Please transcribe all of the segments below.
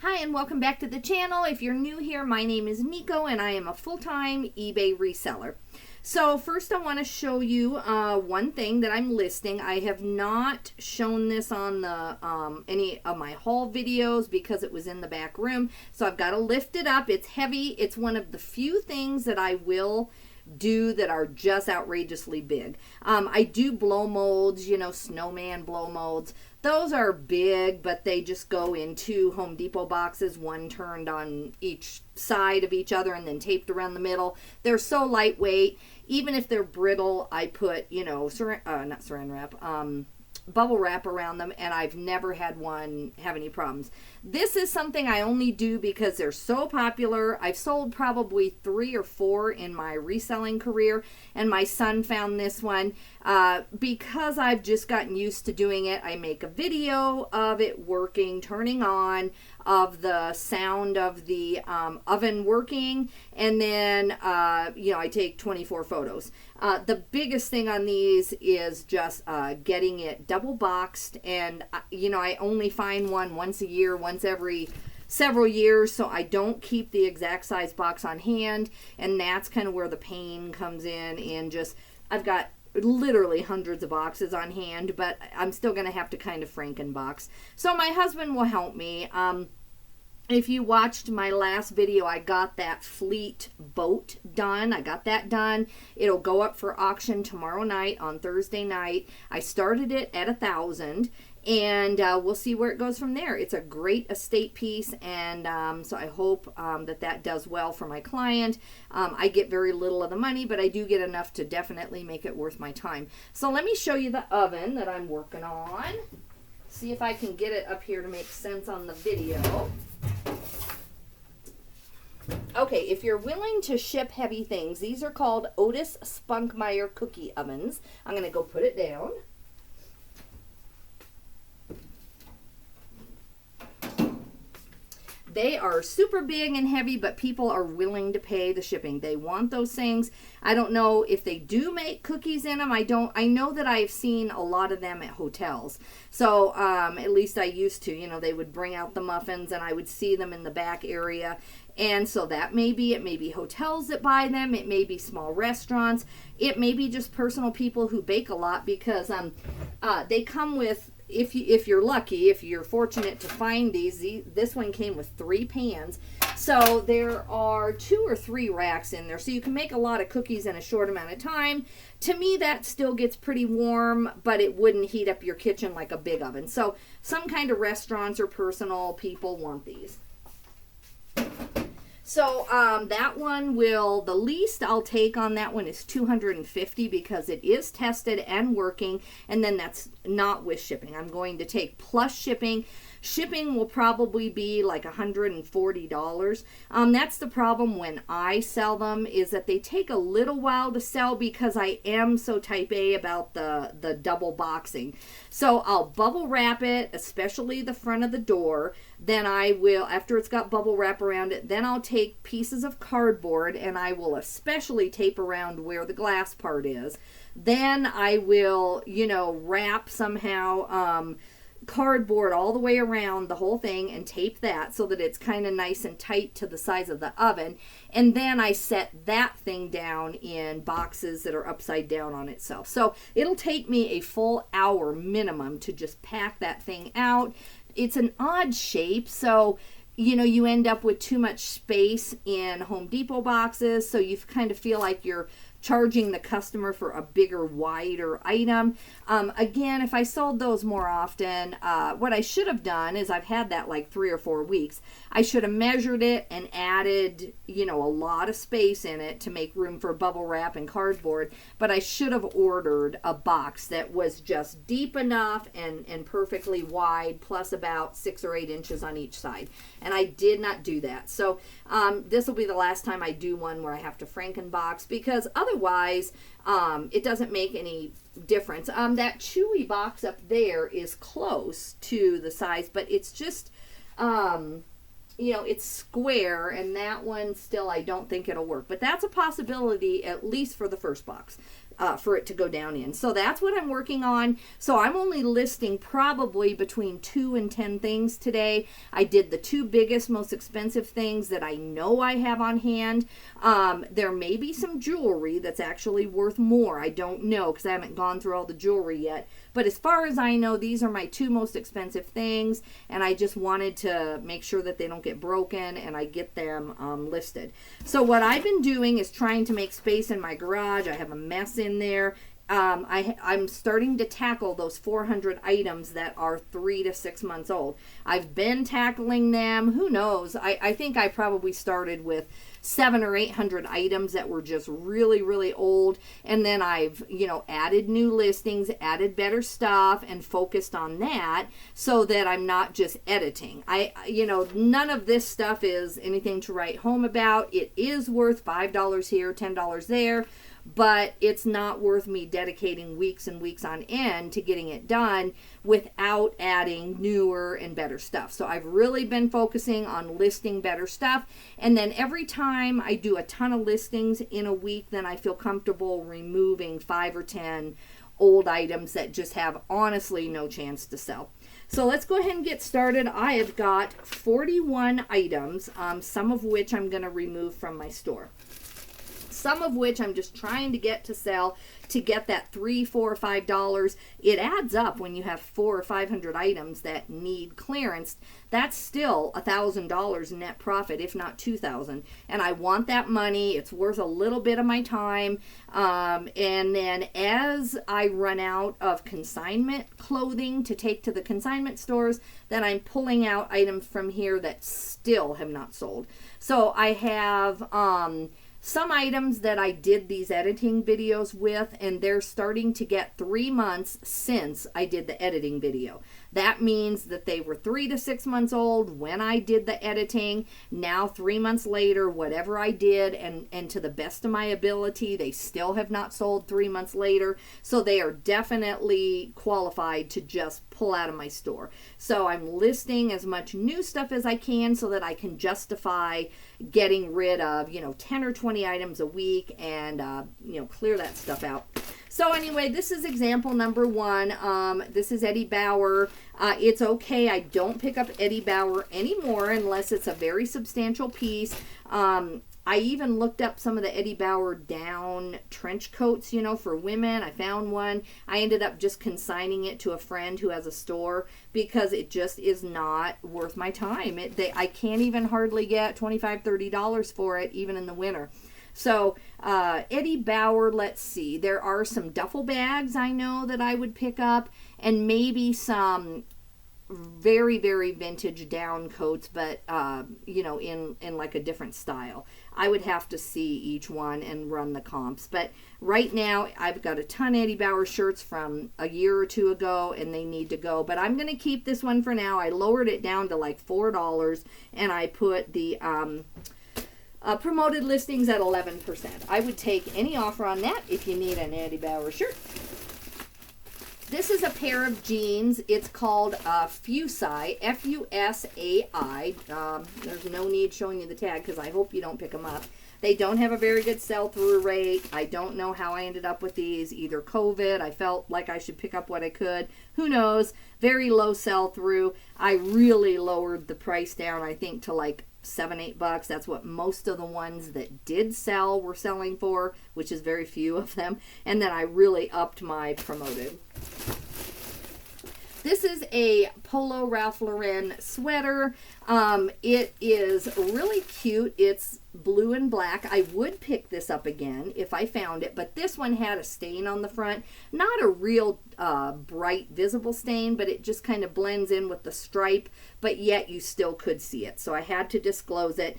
Hi and welcome back to the channel. If you're new here, my name is Nico and I am a full-time eBay reseller. So first I want to show you one thing that I'm listing. I have not shown this on the any of my haul videos because it was in the back room. So I've got to lift it up. It's heavy. It's one of the few things that I will do that are just outrageously big. I do blow molds, you know, snowman blow molds. Those are big, but they just go in two Home Depot boxes, one turned on each side of each other and then taped around the middle. They're so lightweight. Even if they're brittle, I put, you know, not saran wrap, bubble wrap around them, and I've never had one have any problems. This is something I only do because they're so popular. I've sold probably 3 or 4 in my reselling career, and my son found this one. Because I've just gotten used to doing it, I make a video of it working, turning on, of the sound of the oven working, and then you know, I take 24 photos. The biggest thing on these is just getting it double boxed, and you know, I only find one once a year, once every several years, so I don't keep the exact size box on hand, and that's kind of where the pain comes in. And just, I've got literally hundreds of boxes on hand, but I'm still going to have to kind of Frankenbox. So my husband will help me. If you watched my last video, I got that fleet boat done. I got that done. It'll go up for auction tomorrow night on Thursday night. I started it at 1,000, and we'll see where it goes from there. It's a great estate piece, and so I hope that does well for my client. I get very little of the money, but I do get enough to definitely make it worth my time. So let me show you the oven that I'm working on. See if I can get it up here to make sense on the video. Okay, if you're willing to ship heavy things, these are called Otis Spunkmeyer cookie ovens. I'm going to go put it down. They are super big and heavy, but people are willing to pay the shipping. They want those things. I don't know if they do make cookies in them. I know that I've seen a lot of them at hotels. So at least I used to. You know, they would bring out the muffins and I would see them in the back area. And so that may be, it may be hotels that buy them. It may be small restaurants. It may be just personal people who bake a lot, because they come with, if you're lucky, if you're fortunate to find these, this one came with 3 pans. So there are 2 or 3 racks in there. So you can make a lot of cookies in a short amount of time. To me, that still gets pretty warm, but it wouldn't heat up your kitchen like a big oven. So some kind of restaurants or personal people want these. So that one will, the least I'll take on that one is $250, because it is tested and working, and then that's not with shipping. I'm going to take plus shipping. Shipping will probably be like $140. That's the problem when I sell them, is that they take a little while to sell because I am so type A about the double boxing. So I'll bubble wrap it, especially the front of the door. Then I will, after it's got bubble wrap around it, then I'll take pieces of cardboard and I will especially tape around where the glass part is. Then I will, you know, wrap somehow cardboard all the way around the whole thing and tape that so that it's kind of nice and tight to the size of the oven. And then I set that thing down in boxes that are upside down on itself. So it'll take me a full hour minimum to just pack that thing out. It's an odd shape, so you know, you end up with too much space in Home Depot boxes, so you kind of feel like you're charging the customer for a bigger, wider item. Again, if I sold those more often, what I should have done is, I've had that like 3 or 4 weeks. I should have measured it and added, you know, a lot of space in it to make room for bubble wrap and cardboard. But I should have ordered a box that was just deep enough and perfectly wide, plus about 6 or 8 inches on each side. And I did not do that. So this will be the last time I do one where I have to Frankenbox, because otherwise it doesn't make any difference. That Chewy box up there is close to the size, but it's just you know, it's square, and that one still I don't think it'll work. But that's a possibility, at least for the first box. for it to go down in. So that's what I'm working on. So I'm only listing probably between 2 and 10 things today. I did the 2 biggest, most expensive things that I know I have on hand. There may be some jewelry that's actually worth more. I don't know because I haven't gone through all the jewelry yet. But as far as I know, these are my 2 most expensive things, and I just wanted to make sure that they don't get broken and I get them listed. So what I've been doing is trying to make space in my garage. I have a mess in there. I'm starting to tackle those 400 items that are 3 to 6 months old. I've been tackling them. Who knows? I think I probably started with 700 or 800 items that were just really, really old. And then I've, added new listings, added better stuff, and focused on that so that I'm not just editing. None of this stuff is anything to write home about. It is worth $5 here, $10 there. But it's not worth me dedicating weeks and weeks on end to getting it done without adding newer and better stuff. So I've really been focusing on listing better stuff. And then every time I do a ton of listings in a week, then I feel comfortable removing 5 or 10 old items that just have honestly no chance to sell. So let's go ahead and get started. I have got 41 items, some of which I'm going to remove from my store. Some of which I'm just trying to get to sell to get that $3, $4, or $5. It adds up when you have 400 or 500 items that need clearance. That's still $1,000 net profit, if not $2,000. And I want that money. It's worth a little bit of my time. And then as I run out of consignment clothing to take to the consignment stores, then I'm pulling out items from here that still have not sold. So I have some items that I did these editing videos with, and they're starting to get 3 months since I did the editing video. That means that they were 3 to 6 months old when I did the editing. Now 3 months later, whatever I did, and to the best of my ability, they still have not sold 3 months later. So they are definitely qualified to just pull out of my store. So I'm listing as much new stuff as I can so that I can justify getting rid of 10 or 20 items a week and clear that stuff out. So anyway, this is example number 1. This is Eddie Bauer. It's okay. I don't pick up Eddie Bauer anymore unless it's a very substantial piece. I even looked up some of the Eddie Bauer down trench coats, for women. I found one. I ended up just consigning it to a friend who has a store because it just is not worth my time. I can't even hardly get $25, $30 for it, even in the winter. So Eddie Bauer, let's see. There are some duffel bags I know that I would pick up, and maybe some very, very vintage down coats, but in like a different style. I would have to see each one and run the comps. But right now I've got a ton of Eddie Bauer shirts from a year or 2 ago, and they need to go. But I'm going to keep this one for now. I lowered it down to like $4, and I put the promoted listings at 11%. I would take any offer on that if you need an Eddie Bauer shirt. This is a pair of jeans. It's called Fusai, F-U-S-A-I. There's no need showing you the tag because I hope you don't pick them up. They don't have a very good sell-through rate. I don't know how I ended up with these. Either COVID, I felt like I should pick up what I could. Who knows? Very low sell-through. I really lowered the price down, I think, to like $7, $8. That's what most of the ones that did sell were selling for, which is very few of them. And then I really upped my promoted. This is a Polo Ralph Lauren sweater. It is really cute. It's blue and black. I would pick this up again if I found it, but this one had a stain on the front. Not a real bright visible stain, but it just kind of blends in with the stripe, but yet you still could see it. So I had to disclose it.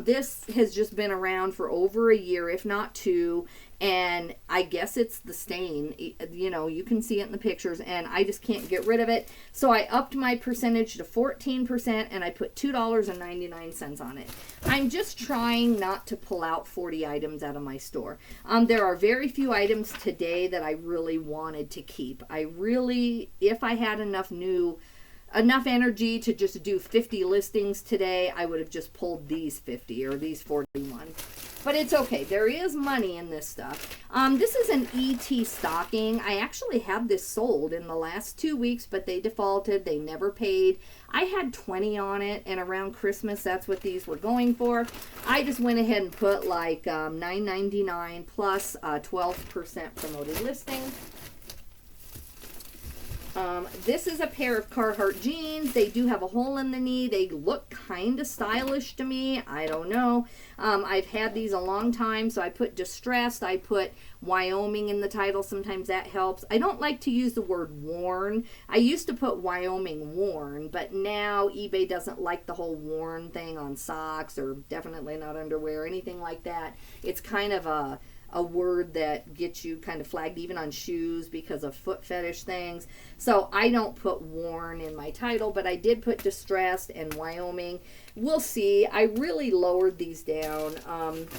This has just been around for over a year, if not 2. And I guess it's the stain. You can see it in the pictures, and I just can't get rid of it. So I upped my percentage to 14%, and I put $2.99 on it. I'm just trying not to pull out 40 items out of my store. There are very few items today that I really wanted to keep. If I had enough energy to just do 50 listings today, I would have just pulled these 50 or these 41. But it's okay. There is money in this stuff. This is an ET stocking. I actually had this sold in the last 2 weeks, but they defaulted. They never paid. I had 20 on it, and around Christmas, that's what these were going for. I just went ahead and put like $9.99 plus 12% promoted listing. This is a pair of Carhartt jeans. They do have a hole in the knee. They look kind of stylish to me. I don't know. I've had these a long time, so I put distressed. I put Wyoming in the title. Sometimes that helps. I don't like to use the word worn. I used to put Wyoming worn, but now eBay doesn't like the whole worn thing on socks, or definitely not underwear, anything like that. It's kind of a word that gets you kind of flagged even on shoes because of foot fetish things. So I don't put worn in my title, but I did put distressed and Wyoming. We'll see. I really lowered these down.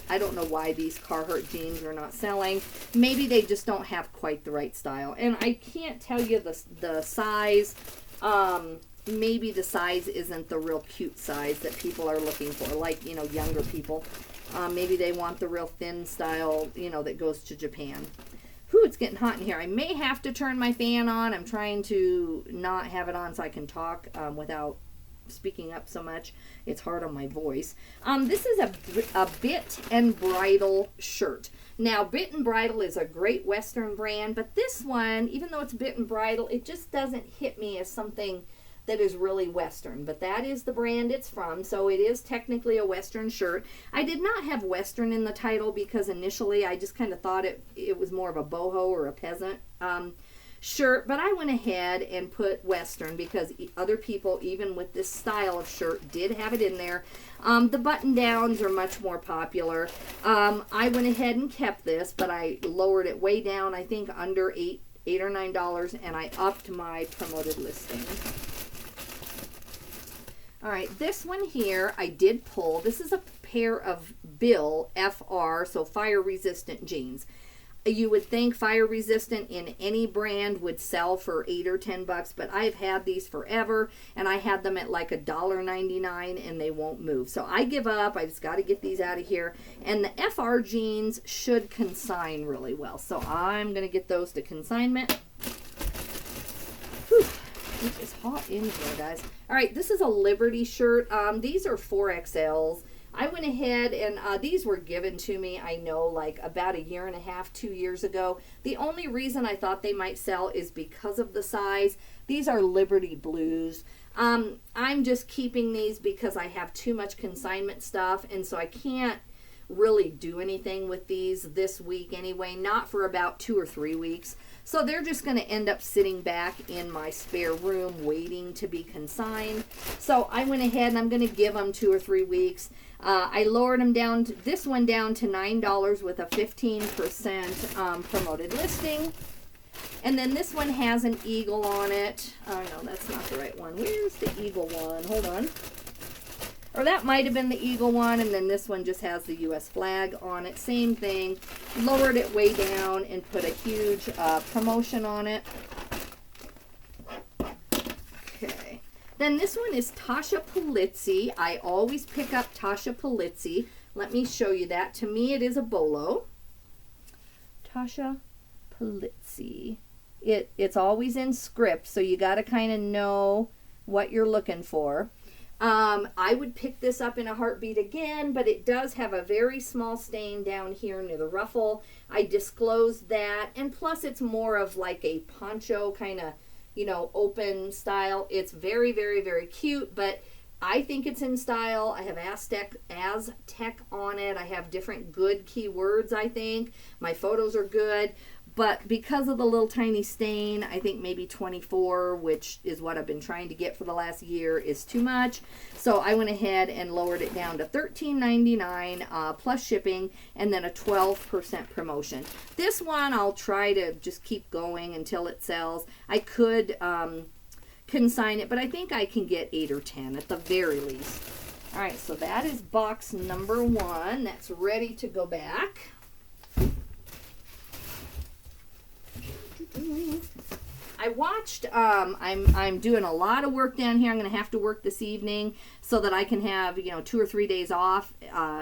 I don't know why these Carhartt jeans are not selling. Maybe they just don't have quite the right style. And I can't tell you the size. Maybe the size isn't the real cute size that people are looking for, like, you know, younger people. Maybe they want the real thin style, you know, that goes to Japan. Whew, it's getting hot in here. I may have to turn my fan on. I'm trying to not have it on so I can talk without speaking up so much. It's hard on my voice. This is a Bit and Bridle shirt. Now, Bit and Bridle is a great Western brand, but this one, even though it's Bit and Bridle, it just doesn't hit me as something that is really Western, but that is the brand it's from, so it is technically a Western shirt. I did not have Western in the title because initially I just kind of thought it was more of a boho or a peasant shirt, but I went ahead and put Western because other people, even with this style of shirt, did have it in there. The button downs are much more popular. I went ahead and kept this, but I lowered it way down, I think under $8 or $9, and I upped my promoted listing. All right, this one here I did pull. This is a pair of Bill FR, so fire resistant jeans. You would think fire resistant in any brand would sell for $8 or $10, but I've had these forever, and I had them at like $1.99, and they won't move. So I give up. I just got to get these out of here. And the FR jeans should consign really well, so I'm going to get those to consignment. Whew. It is hot in here, guys. All right, this is a Liberty shirt. These are 4XLs. I went ahead and these were given to me, I know, like about 1.5 years, 2 years ago. The only reason I thought they might sell is because of the size. These are Liberty Blues. I'm just keeping these because I have too much consignment stuff, and so I can't really do anything with these this week anyway, not for about 2 or 3 weeks. So they're just going to end up sitting back in my spare room waiting to be consigned. So I went ahead and I'm going to give them 2 or 3 weeks. I lowered them down, this one down to $9 with a 15% promoted listing. And then this one has an eagle on it. Oh no, that's not the right one. Where's the eagle one? Hold on. Or that might have been the eagle one, and then this one just has the U.S. flag on it. Same thing. Lowered it way down and put a huge promotion on it. Okay. Then this one is Tasha Polizzi. I always pick up Tasha Polizzi. Let me show you that. To me, it is a bolo. Tasha Polizzi. It's always in script, so you got to kind of know what you're looking for. I would pick this up in a heartbeat again, but it does have a very small stain down here near the ruffle. I disclosed that, and plus it's more of like a poncho kind of, you know, open style. It's very, very, very cute, but I think it's in style. I have Aztec on it. I have different good keywords, I think. My photos are good. But because of the little tiny stain, I think maybe 24, which is what I've been trying to get for the last year, is too much. So I went ahead and lowered it down to $13.99 plus shipping, and then a 12% promotion. This one I'll try to just keep going until it sells. I could consign it, but I think I can get 8 or 10 at the very least. All right, so that is box number 1. That's ready to go back. I watched, I'm doing a lot of work down here. I'm going to have to work this evening so that I can have, 2 or 3 days off.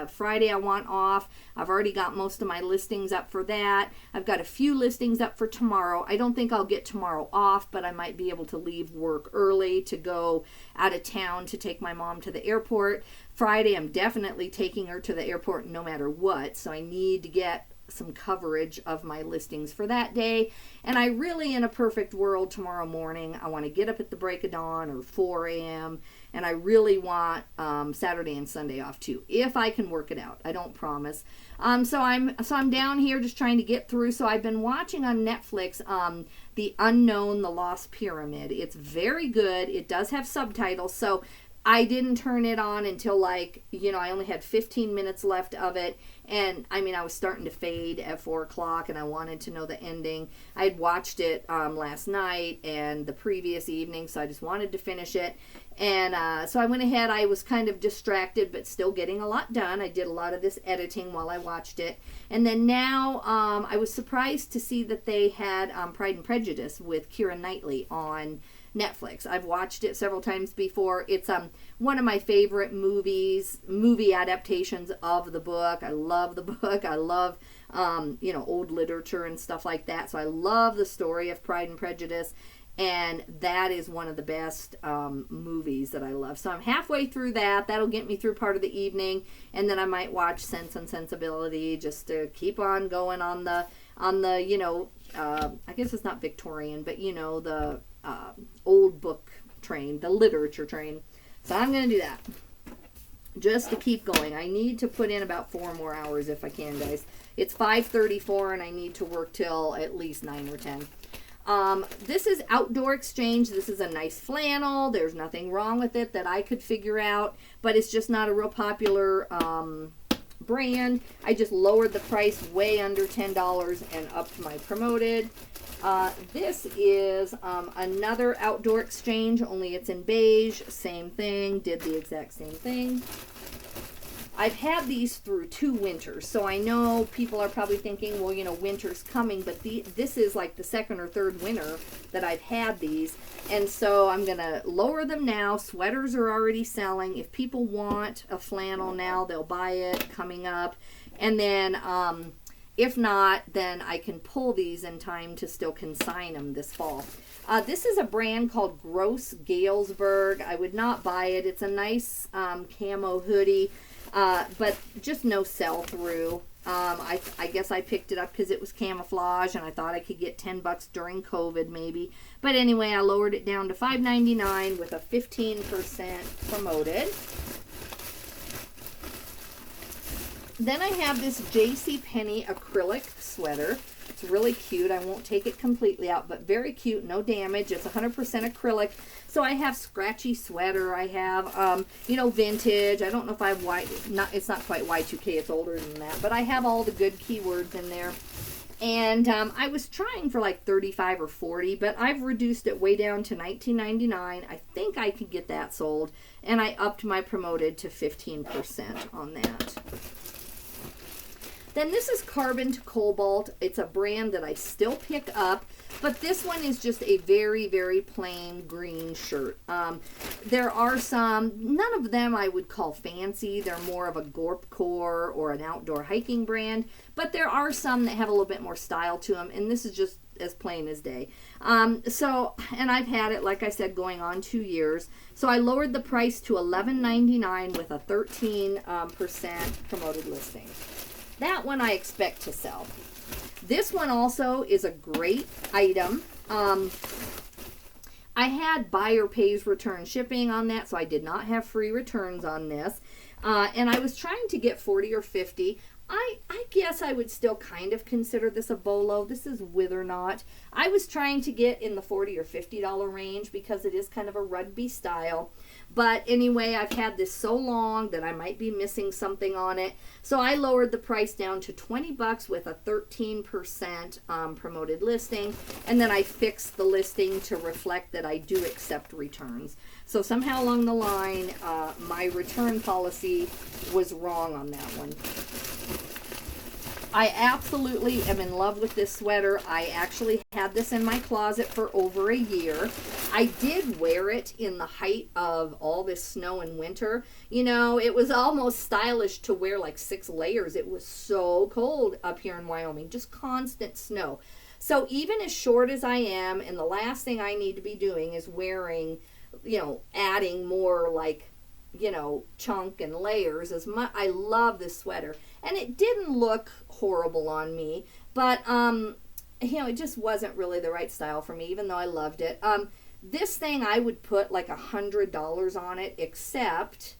Friday I want off. I've already got most of my listings up for that. I've got a few listings up for tomorrow. I don't think I'll get tomorrow off, but I might be able to leave work early to go out of town to take my mom to the airport. Friday, I'm definitely taking her to the airport no matter what, so I need to get some coverage of my listings for that day. And I really, in a perfect world, tomorrow morning, I want to get up at the break of dawn or 4 a.m. and I really want Saturday and Sunday off too, if I can work it out. I don't promise. So I'm down here just trying to get through. So I've been watching on Netflix The Unknown, The Lost Pyramid. It's very good. It does have subtitles, so I didn't turn it on until I only had 15 minutes left of it. And I was starting to fade at 4 o'clock and I wanted to know the ending. I had watched it last night and the previous evening, so I just wanted to finish it. And so I went ahead. I was kind of distracted, but still getting a lot done. I did a lot of this editing while I watched it. And then now I was surprised to see that they had Pride and Prejudice with Keira Knightley on Netflix. I've watched it several times before. It's one of my favorite movie adaptations of the book. I love the book. I love old literature and stuff like that. So I love the story of Pride and Prejudice, and that is one of the best movies that I love. So I'm halfway through that. That'll get me through part of the evening, and then I might watch Sense and Sensibility just to keep on going on the I guess it's not Victorian, but the old book train, the literature train. So I'm going to do that just to keep going. I need to put in about 4 more hours if I can, guys. It's 5:34 and I need to work till at least 9 or 10. This is Outdoor Exchange. This is a nice flannel. There's nothing wrong with it that I could figure out, but it's just not a real popular brand. I just lowered the price way under $10 and upped my promoted. This is another Outdoor Exchange, only it's in beige. Same thing, did the exact same thing. I've had these through 2 winters, so I know people are probably thinking, well, winter's coming, but this is like the 2nd or 3rd winter that I've had these, and so I'm going to lower them now. Sweaters are already selling. If people want a flannel now, they'll buy it coming up, and then if not, then I can pull these in time to still consign them this fall. This is a brand called Gross Galesburg. I would not buy it. It's a nice camo hoodie, but just no sell-through. I guess I picked it up because it was camouflage and I thought I could get $10 during COVID maybe. But anyway, I lowered it down to $5.99 with a 15% promoted. Then I have this JCPenney acrylic sweater. It's really cute. I won't take it completely out, but very cute, no damage. It's 100% acrylic. So I have scratchy sweater. I have, vintage. I don't know if I have it's not quite Y2K. It's older than that, but I have all the good keywords in there. And I was trying for like $35 or $40, but I've reduced it way down to $19.99. I think I could get that sold, and I upped my promoted to 15% on that. Then this is Carbon to Cobalt. It's a brand that I still pick up, but this one is just a very, very plain green shirt. There are some, none of them I would call fancy. They're more of a Gorpcore or an outdoor hiking brand, but there are some that have a little bit more style to them, and this is just as plain as day. And I've had it, like I said, going on 2 years. So I lowered the price to $11.99 with a 13% promoted listing. That one I expect to sell. This one also is a great item. I had buyer pays return shipping on that, so I did not have free returns on this. And I was trying to get 40 or 50. I guess I would still kind of consider this a bolo. This is Wither Knot. I was trying to get in the $40 or $50 range because it is kind of a rugby style. But anyway, I've had this so long that I might be missing something on it. So I lowered the price down to $20 with a 13% promoted listing. And then I fixed the listing to reflect that I do accept returns. So somehow along the line, my return policy was wrong on that one. I absolutely am in love with this sweater. I actually had this in my closet for over a year. I did wear it in the height of all this snow and winter. You know, it was almost stylish to wear like 6 layers. It was so cold up here in Wyoming, just constant snow. So even as short as I am, and the last thing I need to be doing is wearing, you know, adding more like, you know, chunk and layers as much. I love this sweater, and it didn't look horrible on me, but you know, it just wasn't really the right style for me, even though I loved it. This thing, I would put like $100 on it, except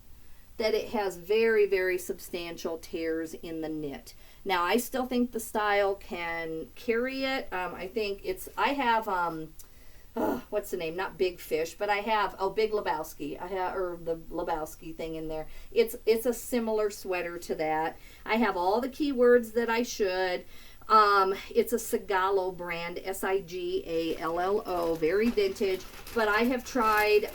that it has very, very substantial tears in the knit. Now, I still think the style can carry it. I think I have what's the name? Not Big Fish, but I have Big Lebowski. I have, or the Lebowski thing in there. It's a similar sweater to that. I have all the keywords that I should. It's a Sigalo brand, Sigallo, very vintage. But I have tried,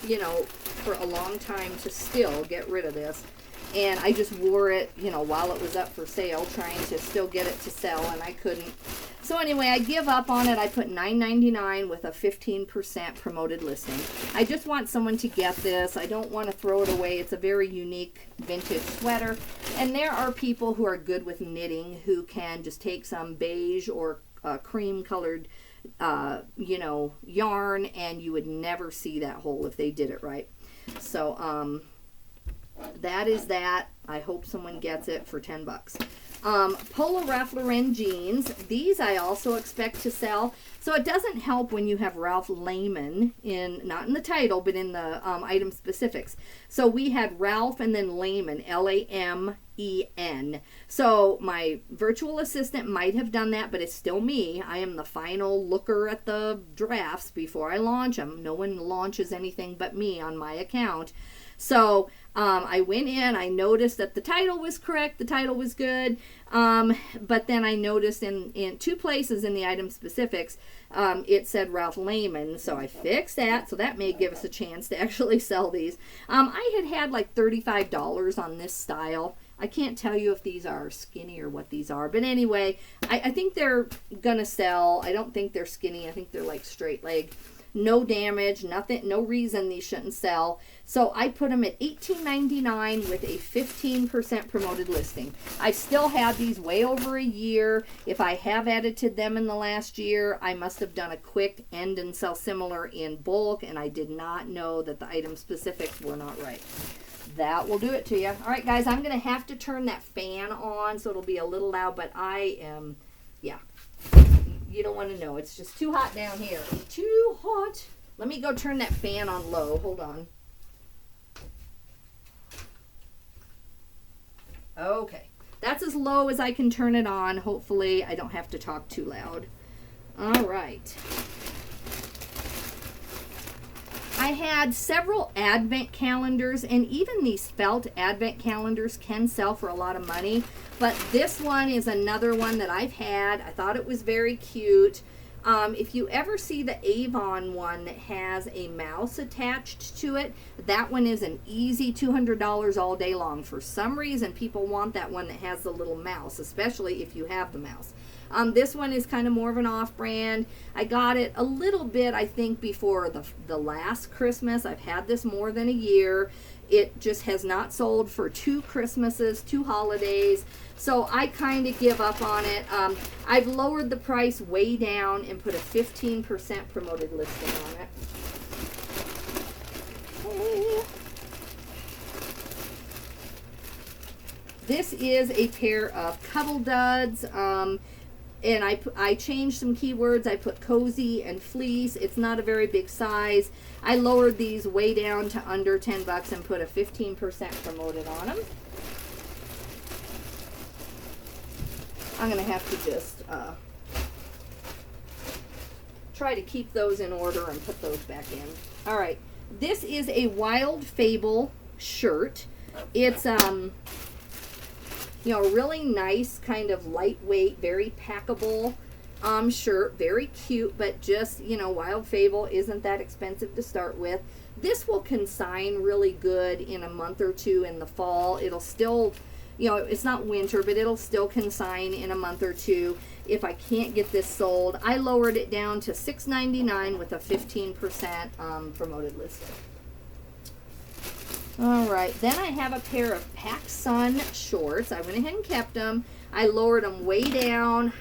you know, for a long time to still get rid of this. And I just wore it, you know, while it was up for sale, trying to still get it to sell, and I couldn't. So anyway, I give up on it. I put $9.99 with a 15% promoted listing. I just want someone to get this. I don't want to throw it away. It's a very unique vintage sweater. And there are people who are good with knitting who can just take some beige or cream colored you know, yarn, and you would never see that hole if they did it right. So that is that. I hope someone gets it for 10 bucks. Polo Ralph Lauren jeans. These I also expect to sell. So it doesn't help when you have Ralph Layman in, not in the title, but in the item specifics. So we had Ralph and then Layman, L-A-M-E-N. So my virtual assistant might have done that, but it's still me. I am the final looker at the drafts before I launch them. No one launches anything but me on my account. So I went in, I noticed that the title was correct, the title was good, but then I noticed in 2 places in the item specifics, it said Ralph Layman, so I fixed that, so that may give us a chance to actually sell these. I had like $35 on this style. I can't tell you if these are skinny or what these are, but anyway, I think they're gonna sell. I don't think they're skinny, I think they're like straight leg. No damage, nothing, no reason these shouldn't sell. So I put them at $18.99 with a 15% promoted listing. I still have these way over a year. If I have edited them in the last year, I must have done a quick end and sell similar in bulk, and I did not know that the item specifics were not right. That will do it to you. All right, guys, I'm going to have to turn that fan on, so it'll be a little loud, but I am, yeah. You don't want to know. It's just too hot down here. Too hot. Let me go turn that fan on low. Hold on. Okay. That's as low as I can turn it on. Hopefully, I don't have to talk too loud. All right. I had several advent calendars, and even these felt advent calendars can sell for a lot of money. But this one is another one that I've had. I thought it was very cute. If you ever see the Avon one that has a mouse attached to it, that one is an easy $200 all day long. For some reason, people want that one that has the little mouse, especially if you have the mouse. This one is kind of more of an off-brand. I got it a little bit, I think, before the last Christmas. I've had this more than a year. It just has not sold for 2 Christmases, 2 holidays. So I kind of give up on it. I've lowered the price way down and put a 15% promoted listing on it. Okay. This is a pair of Cuddle Duds. And I changed some keywords. I put cozy and fleece. It's not a very big size. I lowered these way down to under 10 bucks and put a 15% promoted on them. I'm going to have to just try to keep those in order and put those back in. All right. This is a Wild Fable shirt. It's you know, really nice, kind of lightweight, very packable shirt. Very cute, but just, you know, Wild Fable isn't that expensive to start with. This will consign really good in a month or 2 in the fall. It'll still, you know, it's not winter, but it'll still consign in a month or two if I can't get this sold. I lowered it down to $6.99 with a 15% promoted listing. All right, then I have a pair of PacSun shorts. I went ahead and kept them. I lowered them way down.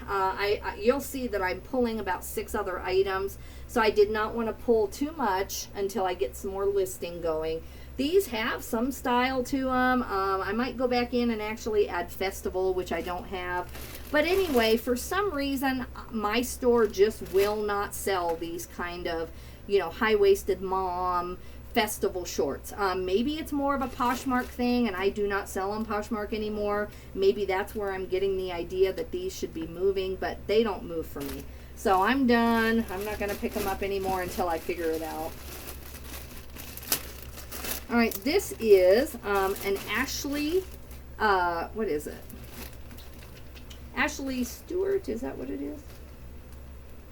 You'll see that I'm pulling about 6 other items, so I did not want to pull too much until I get some more listing going. These have some style to them. I might go back in and actually add Festival, which I don't have. But anyway, for some reason, my store just will not sell these kind of, you know, high-waisted mom Festival shorts. Maybe it's more of a Poshmark thing and I do not sell on Poshmark anymore. Maybe that's where I'm getting the idea that these should be moving, but they don't move for me. So I'm done. I'm not going to pick them up anymore until I figure it out. All right, this is an Ashley, what is it? Ashley Stewart, is that what it is?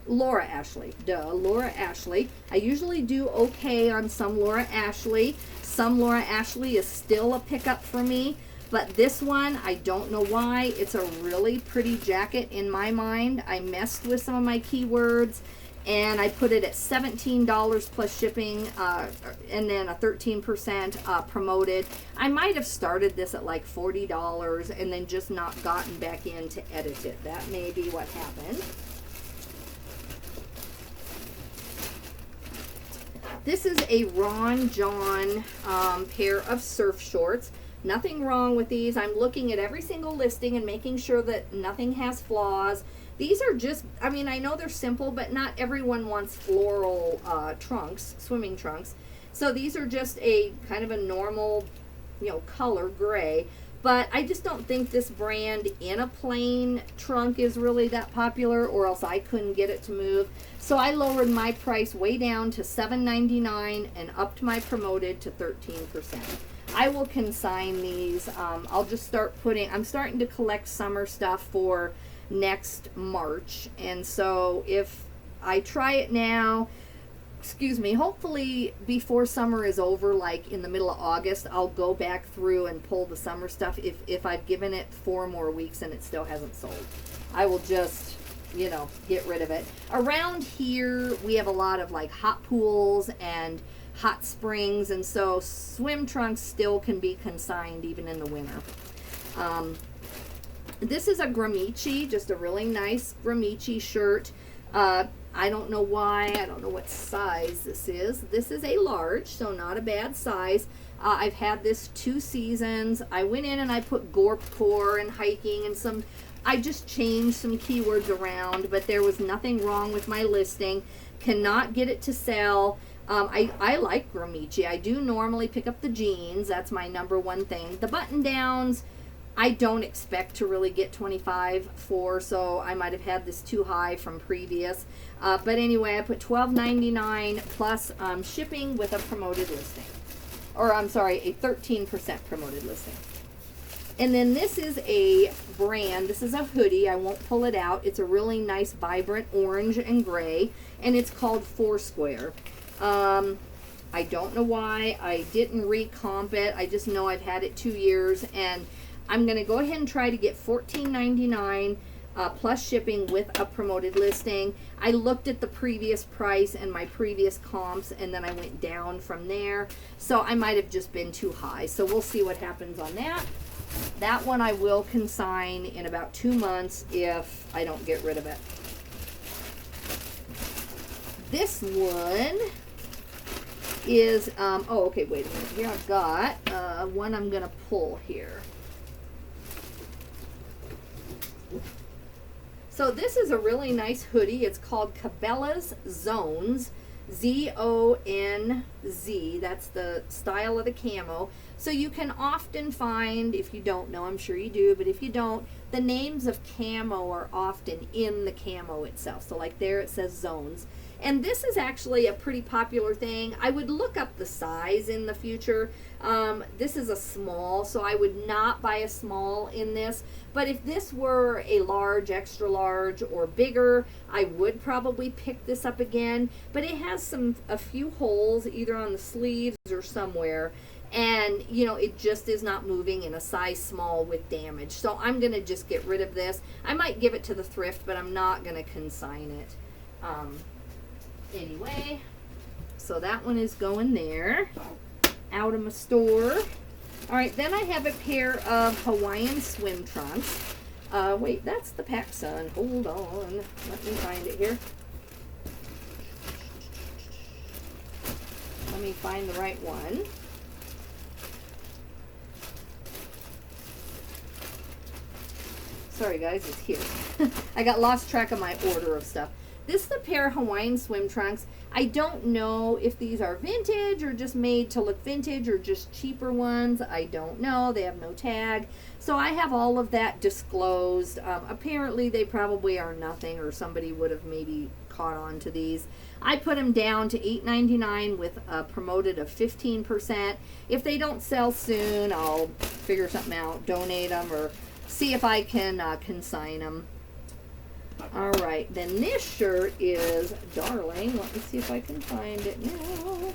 Laura Ashley, duh, Laura Ashley. I usually do okay on some Laura Ashley. Some Laura Ashley is still a pickup for me, but this one, I don't know why. It's a really pretty jacket in my mind. I messed with some of my keywords, and I put it at $17 plus shipping, and then a 13% promoted. I might have started this at like $40 and then just not gotten back in to edit it. That may be what happened. This is a Ron John pair of surf shorts. Nothing wrong with these. I'm looking at every single listing and making sure that nothing has flaws. These are just, I mean, I know they're simple, but not everyone wants floral trunks, swimming trunks. So these are just a kind of a normal, you know, color gray. But I just don't think this brand in a plain trunk is really that popular, or else I couldn't get it to move. So I lowered my price way down to $7.99 and upped my promoted to 13%. I will consign these. I'll just start putting, I'm starting to collect summer stuff for next March. And so if I try it now, excuse me, hopefully before summer is over, like in the middle of August, I'll go back through and pull the summer stuff if I've given it 4 more weeks and it still hasn't sold. I will just, you know, get rid of it. Around here, we have a lot of like hot pools and hot springs, and so swim trunks still can be consigned even in the winter. This is a Gramici, just a really nice Gramici shirt. I don't know why, I don't know what size this is. This is a large, so not a bad size. I've had this 2 seasons. I went in and I put Gorpcore and hiking and some, I just changed some keywords around, but there was nothing wrong with my listing. Cannot get it to sell. I like Gramici. I do normally pick up the jeans. That's my #1 thing. The button downs, I don't expect to really get 25 for, so I might have had this too high from previous. But anyway, I put $12.99 plus shipping with a promoted listing. Or I'm sorry, a 13% promoted listing. And then this is a brand, this is a hoodie, I won't pull it out. It's a really nice vibrant orange and gray, and it's called Foursquare. I don't know why I didn't recomp it. I just know I've had it 2 years, and I'm going to go ahead and try to get $14.99 plus shipping with a promoted listing. I looked at the previous price and my previous comps, and then I went down from there. So I might have just been too high. So we'll see what happens on that. That one I will consign in about 2 months if I don't get rid of it. This one is, oh, okay, wait a minute. Here I've got one I'm going to pull here. So this is a really nice hoodie. It's called Cabela's Zones, Z-O-N-Z. That's the style of the camo. So you can often find, if you don't know, I'm sure you do, but if you don't, the names of camo are often in the camo itself. So like there it says Zones. And this is actually a pretty popular thing. I would look up the size in the future. This is a small, so I would not buy a small in this. But if this were a large, extra large, or bigger, I would probably pick this up again. But it has a few holes either on the sleeves or somewhere. And, you know, it just is not moving in a size small with damage. So I'm going to just get rid of this. I might give it to the thrift, but I'm not going to consign it. Anyway, so that one is going there. Out of my store. All right, then I have a pair of Hawaiian swim trunks. Wait, that's the PacSun. Hold on. Let me find it here. Let me find the right one. Sorry guys, it's here. I got lost track of my order of stuff. This is a pair of Hawaiian swim trunks. I don't know if these are vintage or just made to look vintage or just cheaper ones. I don't know. They have no tag. So I have all of that disclosed. Apparently they probably are nothing, or somebody would have maybe caught on to these. I put them down to $8.99 with a promoted of 15%. If they don't sell soon, I'll figure something out, donate them, or see if I can consign them. All right, then this shirt is darling. Let me see if I can find it now.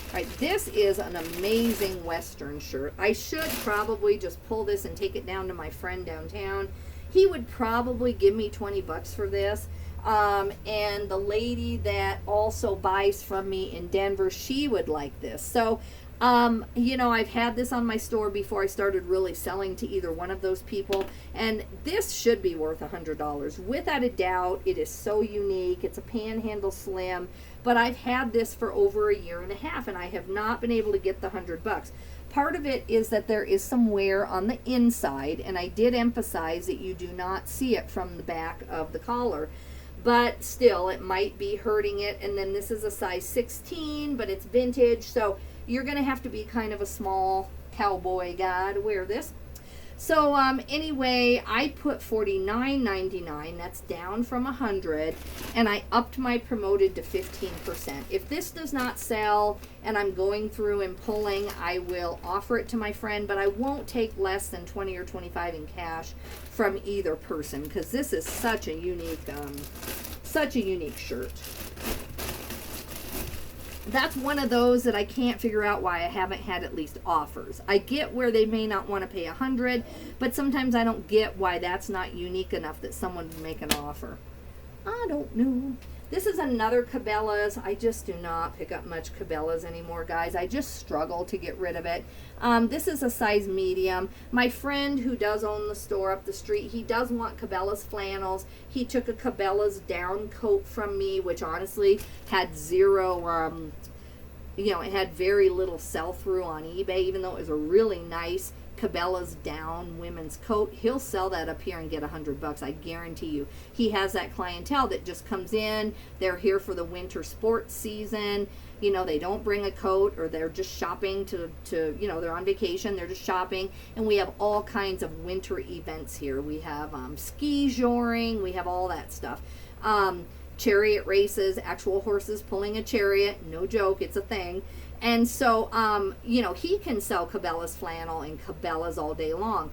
All right, this is an amazing Western shirt. I should probably just pull this and take it down to my friend downtown. He would probably give me 20 bucks for this. And the lady that also buys from me in Denver, she would like this. So, you know, I've had this on my store before I started really selling to either one of those people, and this should be worth $100. Without a doubt, it is so unique. It's a panhandle slim, but I've had this for over a year and a half, and I have not been able to get the 100 bucks. Part of it is that there is some wear on the inside, and I did emphasize that you do not see it from the back of the collar. But still, it might be hurting it. And then this is a size 16, but it's vintage, so you're going to have to be kind of a small cowboy guy to wear this. So anyway, I put $49.99. That's down from $100, and I upped my promoted to 15%. If this does not sell and I'm going through and pulling, I will offer it to my friend, but I won't take less than 20 or 25 in cash from either person, because this is such a unique shirt. That's one of those that I can't figure out why I haven't had at least offers. I get where they may not want to pay $100, but sometimes I don't get why that's not unique enough that someone would make an offer. I don't know. This is another Cabela's. I just do not pick up much Cabela's anymore, guys. I just struggle to get rid of it. This is a size medium. My friend who does own the store up the street, he does want Cabela's flannels. He took a Cabela's down coat from me, which honestly had zero, you know, it had very little sell-through on eBay, even though it was a really nice Cabela's down women's coat. He'll sell that up here and get $100, I guarantee you. He has that clientele that just comes in, they're here for the winter sports season, you know, they don't bring a coat, or they're just shopping to you know, they're on vacation, they're just shopping. And we have all kinds of winter events here. We have ski joring, we have all that stuff. Chariot races, actual horses pulling a chariot, no joke, it's a thing. And so, you know, he can sell Cabela's flannel and Cabela's all day long.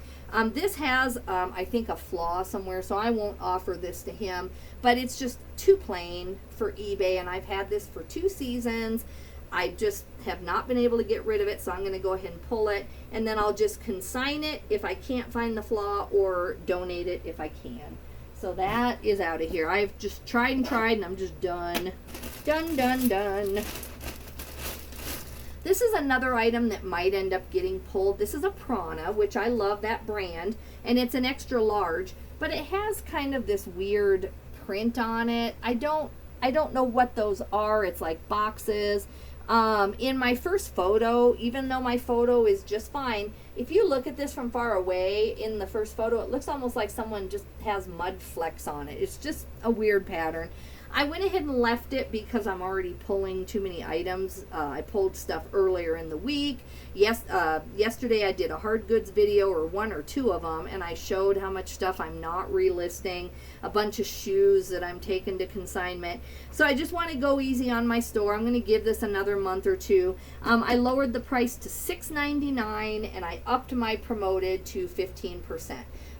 This has, I think, a flaw somewhere, so I won't offer this to him. But it's just too plain for eBay, and I've had this for 2 seasons. I just have not been able to get rid of it, so I'm going to go ahead and pull it. And then I'll just consign it if I can't find the flaw, or donate it if I can. So that is out of here. I've just tried and tried, and I'm just done. Done. This is another item that might end up getting pulled. This is a Prana, which I love that brand, and it's an extra large, but it has kind of this weird print on it. I don't know what those are. It's like boxes. In my first photo, even though my photo is just fine, if you look at this from far away in the first photo, it looks almost like someone just has mud flecks on it. It's just a weird pattern. I went ahead and left it because I'm already pulling too many items. I pulled stuff earlier in the week. Yes, yesterday I did a hard goods video, or one or two of them, and I showed how much stuff I'm not relisting, a bunch of shoes that I'm taking to consignment. So I just want to go easy on my store. I'm going to give this another month or two. I lowered the price to $6.99, and I upped my promoted to 15%.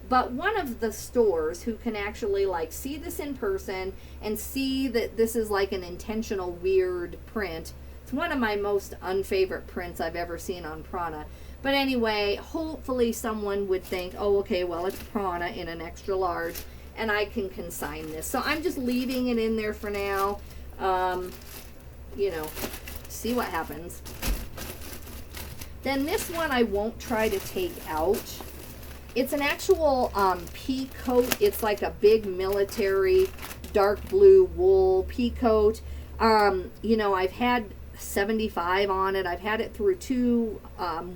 But one of the stores who can actually like see this in person and see that this is like an intentional weird print. It's one of my most unfavorite prints I've ever seen on Prana. But anyway, hopefully someone would think, oh, okay, well, it's Prana in an extra large, and I can consign this. So I'm just leaving it in there for now. You know, see what happens. Then this one I won't try to take out. It's an actual pea coat. It's like a big military dark blue wool pea coat. You know, I've had 75 on it. I've had it through 2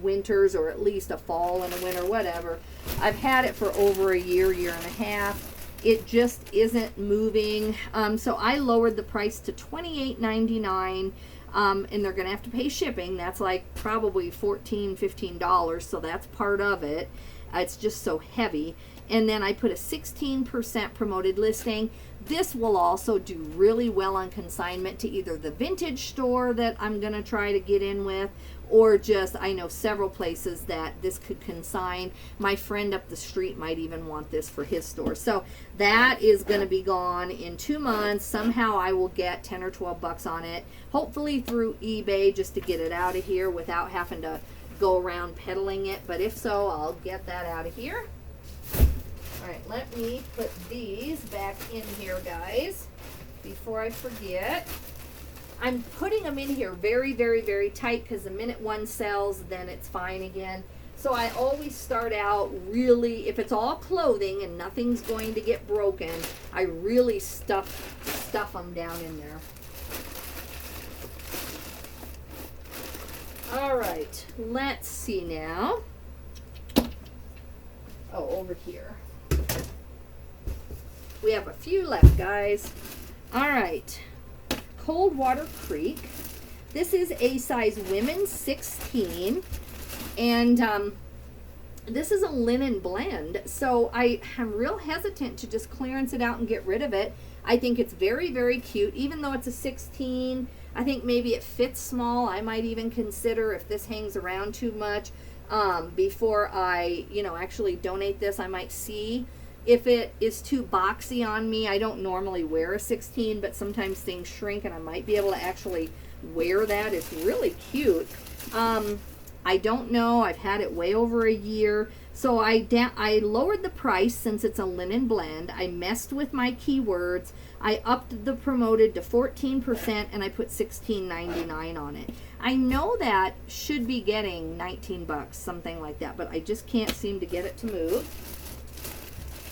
winters, or at least a fall and a winter, whatever. I've had it for over a year, year and a half. It just isn't moving. So I lowered the price to $28.99. And they're going to have to pay shipping. That's like probably $14, $15. So that's part of it. It's just so heavy. And then I put a 16% promoted listing. This will also do really well on consignment to either the vintage store that I'm going to try to get in with, or just, I know several places that this could consign. My friend up the street might even want this for his store. So that is going to be gone in 2 months. Somehow I will get 10 or 12 bucks on it, hopefully through eBay, just to get it out of here without having to go around peddling it. But if so, I'll get that out of here. All right, let me put these back in here, guys, before I forget. I'm putting them in here very, very, very tight, because the minute one sells, then it's fine again. So I always start out really, if it's all clothing and nothing's going to get broken, I really stuff them down in there. All right, let's see now. Oh, over here. We have a few left, guys. All right, Coldwater Creek. This is a size women's 16, and this is a linen blend. So I am real hesitant to just clearance it out and get rid of it. I think it's very, very cute, even though it's a 16. I think maybe it fits small. I might even consider, if this hangs around too much, before I, you know, actually donate this, I might see if it is too boxy on me. I don't normally wear a 16, but sometimes things shrink and I might be able to actually wear that. It's really cute. I don't know. I've had it way over a year. So I lowered the price since it's a linen blend. I messed with my keywords. I upped the promoted to 14%, and I put $16.99 on it. I know that should be getting 19 bucks, something like that, but I just can't seem to get it to move.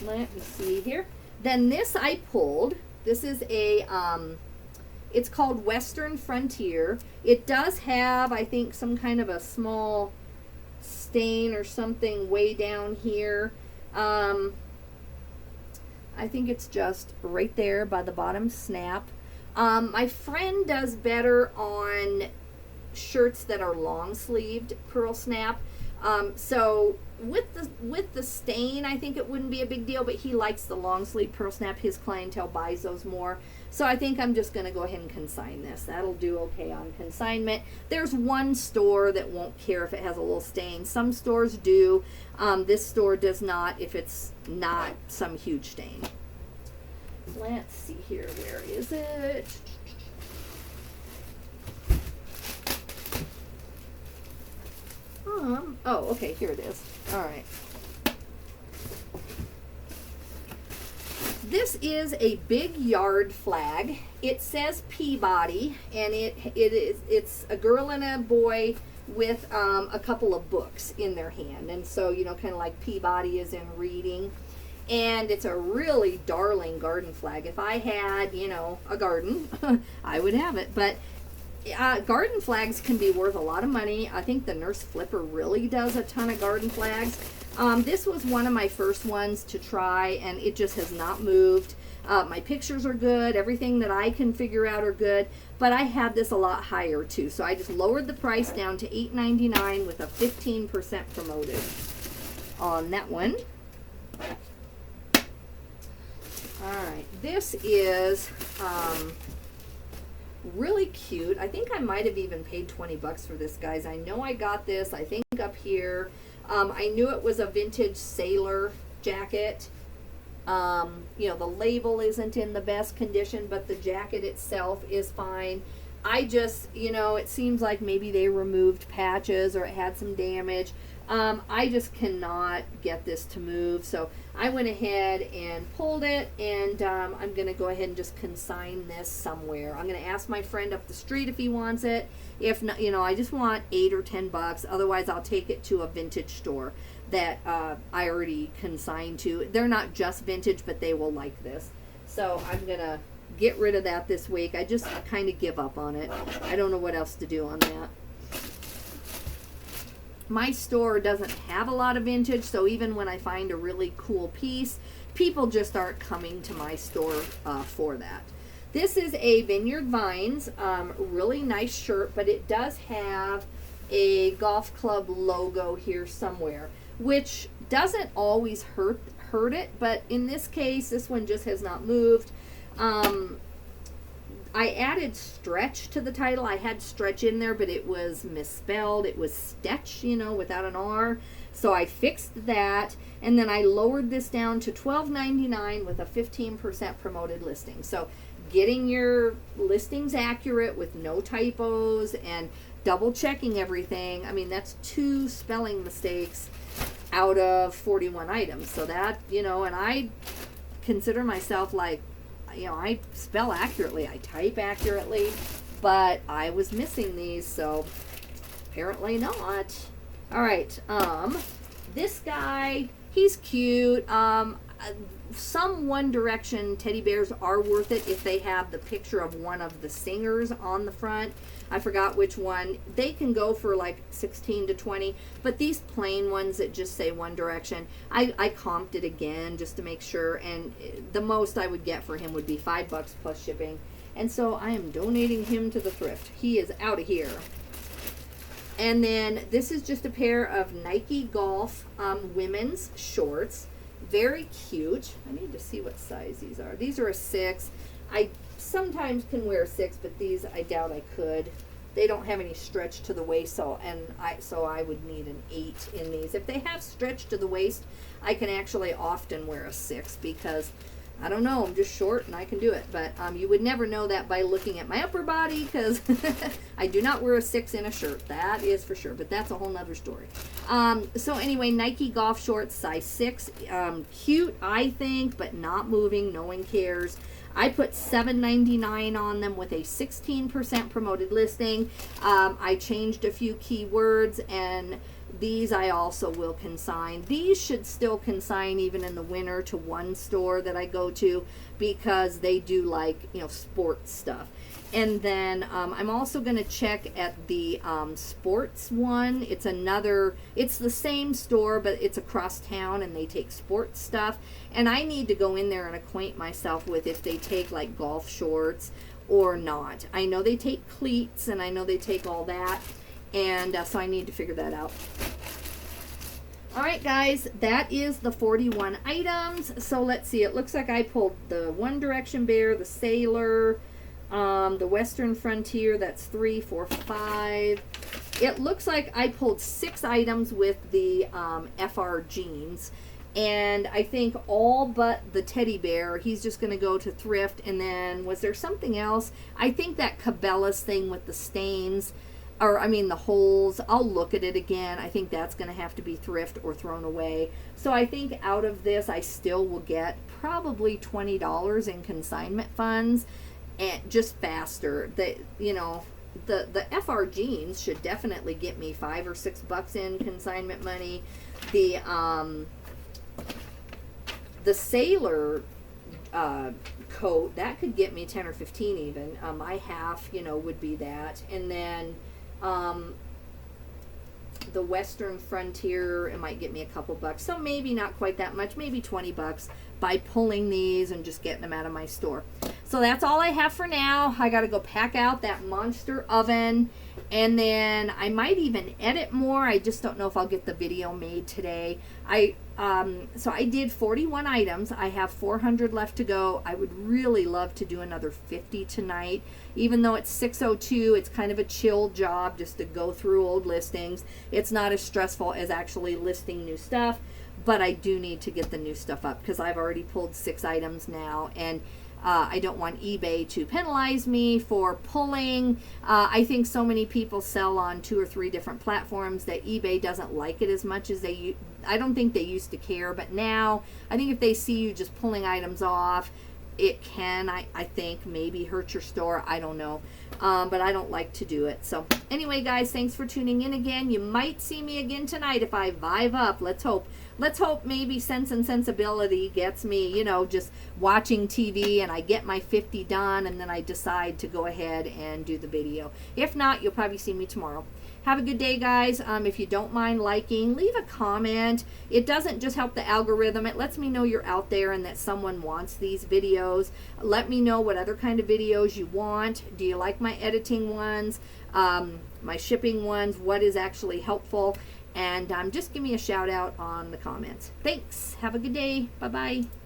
Let me see here. Then this I pulled. This is a, it's called Western Frontier. It does have, I think, some kind of a small stain or something way down here. I think it's just right there by the bottom snap. My friend does better on shirts that are long sleeved pearl snap. So with the stain, I think it wouldn't be a big deal, but he likes the long sleeve pearl snap. His clientele buys those more. So I think I'm just going to go ahead and consign this. That'll do okay on consignment. There's one store that won't care if it has a little stain. Some stores do. This store does not if it's not some huge stain. Let's see here. Where is it? Oh, okay, here it is. All right. This is a big yard flag. It says Peabody, and it's a girl and a boy with a couple of books in their hand, and so, you know, kind of like Peabody is in reading. And it's a really darling garden flag. If I had, you know, a garden, I would have it. But garden flags can be worth a lot of money. I think the Nurse Flipper really does a ton of garden flags. This was one of my first ones to try, and it just has not moved. My pictures are good. Everything that I can figure out are good. But I had this a lot higher too. So I just lowered the price down to $8.99 with a 15% promoted on that one. Alright, this is really cute. I think I might have even paid 20 bucks for this, guys. I know I got this, I think, up here. I knew it was a vintage sailor jacket. You know, the label isn't in the best condition, but the jacket itself is fine. I just, you know, it seems like maybe they removed patches or it had some damage. I just cannot get this to move, so I went ahead and pulled it, and I'm going to go ahead and just consign this somewhere. I'm going to ask my friend up the street if he wants it. If not, you know, I just want 8 or 10 bucks. Otherwise, I'll take it to a vintage store that I already consigned to. They're not just vintage, but they will like this. So I'm going to get rid of that this week. I just kind of give up on it. I don't know what else to do on that. My store doesn't have a lot of vintage, so even when I find a really cool piece, people just aren't coming to my store for that. This is a Vineyard Vines, really nice shirt, but it does have a golf club logo here somewhere, which doesn't always hurt it, but in this case, this one just has not moved. I added stretch to the title. I had stretch in there, but it was misspelled. It was stetch, you know, without an R. So I fixed that, and then I lowered this down to $12.99 with a 15% promoted listing. So getting your listings accurate with no typos and double checking everything. I mean, that's 2 spelling mistakes out of 41 items. So that, you know, and I consider myself like, you know, I spell accurately, I type accurately, but I was missing these, so apparently not. All right, this guy, he's cute. Some One Direction teddy bears are worth it if they have the picture of one of the singers on the front. I forgot which one. They can go for like 16 to 20, but these plain ones that just say One Direction, I comped it again just to make sure, and the most I would get for him would be $5 plus shipping. And so I am donating him to the thrift. He is out of here. And then this is just a pair of Nike Golf women's shorts. Very cute. I need to see what size these are. These are a 6. I sometimes can wear a 6, but these I doubt I could. They don't have any stretch to the waist, so I would need an 8 in these. If they have stretch to the waist, I can actually often wear a 6 because I don't know, I'm just short and I can do it. But you would never know that by looking at my upper body, because I do not wear a 6 in a shirt. That is for sure, but that's a whole nother story. So anyway, Nike golf shorts, size 6. Cute, I think, but not moving. No one cares. I put $7.99 on them with a 16% promoted listing. I changed a few keywords, and these I also will consign. These should still consign even in the winter to one store that I go to, because they do like, you know, sports stuff. And then I'm also going to check at the sports one. It's the same store, but it's across town, and they take sports stuff. And I need to go in there and acquaint myself with if they take like golf shorts or not. I know they take cleats, and I know they take all that. And so I need to figure that out. All right, guys, that is the 41 items. So let's see. It looks like I pulled the One Direction bear, the sailor, the Western Frontier. That's 3, 4, 5. It looks like I pulled 6 items with the FR jeans. And I think all but the teddy bear, he's just going to go to thrift. And then was there something else? I think that Cabela's thing with the stains, or I mean the holes, I'll look at it again. I think that's going to have to be thrift or thrown away. So I think out of this, I still will get probably $20 in consignment funds, and just faster. You know, the FR jeans should definitely get me $5 or $6 in consignment money. The sailor coat, that could get me 10 or 15 even. My half, you know, would be that. And then the Western Frontier, it might get me a couple bucks. So maybe not quite that much, maybe $20. by pulling these and just getting them out of my store. So that's all I have for now. I got to go pack out that monster oven, and then I might even edit more. I just don't know if I'll get the video made today. So I did 41 items. I have 400 left to go. I would really love to do another 50 tonight. Even though it's 6:02, it's kind of a chill job just to go through old listings. It's not as stressful as actually listing new stuff, but I do need to get the new stuff up because I've already pulled 6 items now, and I don't want eBay to penalize me for pulling. I think so many people sell on 2 or 3 different platforms that eBay doesn't like it as much as I don't think they used to care, but now I think if they see you just pulling items off, it can, I think, maybe hurt your store. I don't know. But I don't like to do it. So anyway, guys, thanks for tuning in again. You might see me again tonight if I vibe up. Let's hope. Let's hope maybe Sense and Sensibility gets me, you know, just watching TV, and I get my 50 done, and then I decide to go ahead and do the video. If not, you'll probably see me tomorrow. Have a good day, guys. If you don't mind liking, leave a comment. It doesn't just help the algorithm. It lets me know you're out there and that someone wants these videos. Let me know what other kind of videos you want. Do you like my editing ones, my shipping ones? What is actually helpful? And just give me a shout out on the comments. Thanks. Have a good day. Bye-bye.